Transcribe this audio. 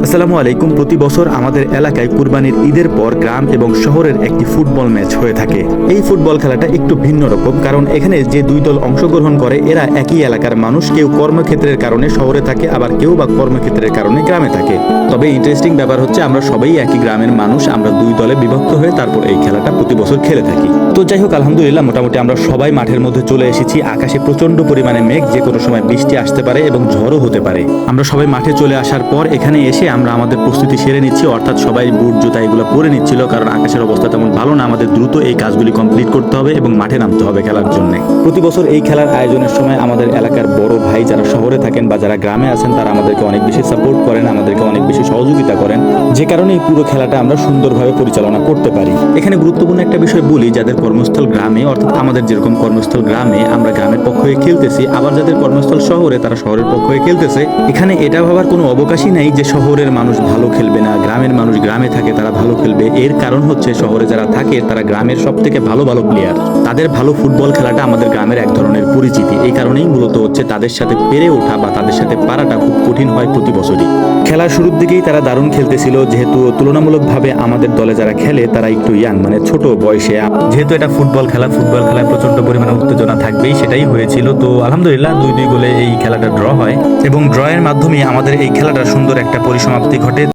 আসসালামু আলাইকুম। প্রতি বছর আমাদের এলাকায় কুরবানির ঈদের পর গ্রাম এবং শহরের একটি ফুটবল ম্যাচ হয়ে থাকে। এই ফুটবল খেলাটা একটু ভিন্ন রকম, কারণ এখানে যে দুই দল অংশগ্রহণ করে এরা একই এলাকার মানুষ। কেউ কর্মক্ষেত্রের কারণে শহরে থাকে, আবার কেউ বা কর্মক্ষেত্রের কারণে গ্রামে থাকে। তবে ইন্টারেস্টিং ব্যাপার হচ্ছে আমরা সবাই একই গ্রামের মানুষ, আমরা দুই দলে বিভক্ত হয়ে তারপর এই খেলাটা প্রতি বছর খেলে থাকি। তো যাই হোক, আলহামদুলিল্লাহ মোটামুটি আমরা সবাই মাঠের মধ্যে চলে এসেছি। আকাশে প্রচন্ড পরিমাণে মেঘ, যে কোনো সময় বৃষ্টি আসতে পারে এবং ঝড়ও হতে পারে। আমরা সবাই মাঠে চলে আসার পর এখানে এসে আমরা আমাদের প্রস্তুতি সেরে নিচ্ছি, অর্থাৎ সবাই বুট জুতা এগুলো পরে নিচ্ছিল, কারণ আকাশের অবস্থা তেমন ভালো না। আমাদের দ্রুত এই কাজগুলি কমপ্লিট করতে হবে এবং মাঠে নামতে হবে খেলার জন্য। প্রতি বছর এই খেলার আয়োজনের সময় আমাদের এলাকার বড় ভাই যারা শহরে থাকেন বা যারা গ্রামে আছেন তারা আমাদেরকে অনেক বেশি সাপোর্ট করেন, আমাদেরকে অনেক বেশি সহযোগিতা করেন, যে কারণে এই পুরো খেলাটা আমরা সুন্দরভাবে পরিচালনা করতে পারি। এখানে গুরুত্বপূর্ণ একটা বিষয় বলি, যাদের কর্মস্থল গ্রামে, অর্থাৎ আমাদের যেরকম কর্মস্থল গ্রামে, আমরা গ্রামের পক্ষ হয়ে খেলতেছি, আবার যাদের কর্মস্থল শহরে তারা শহরের পক্ষ হয়ে খেলতেছে। এখানে এটা ভাবার কোনো অবকাশই নাই যে শহরের মানুষ ভালো খেলবে না, গ্রামের মানুষ গ্রামে থাকে তারা ভালো খেলবে। এর কারণ হচ্ছে শহরে যারা থাকে তারা গ্রামের সব থেকে ভালো ভালো প্লেয়ার, তাদের ভালো ফুটবল খেলাটা আমাদের গ্রামের এক ধরনের পরিচিতি। এই কারণেই মূলত হচ্ছে তাদের সাথে পেরে ওঠা বা তাদের সাথে পারাটা খুব কঠিন হয় প্রতি বছরই। খেলার শুরুর দিকেই তারা দারুণ খেলতেছিল, যেহেতু তুলনামূলকভাবে আমাদের দলে যারা খেলে তারা একটু ইয়াং, মানে ছোট বয়সে। যেহেতু এটা ফুটবল খেলায় প্রচন্ড পরিমাণে উত্তেজনা থাকবেই, সেটাই হয়েছিল। তো আলহামদুলিল্লাহ 2-2 গোলে এই খেলাটা ড্র হয় এবং ড্রয়ের মাধ্যমে আমাদের এই খেলাটার সুন্দর একটা পরিসমাপ্তি ঘটে।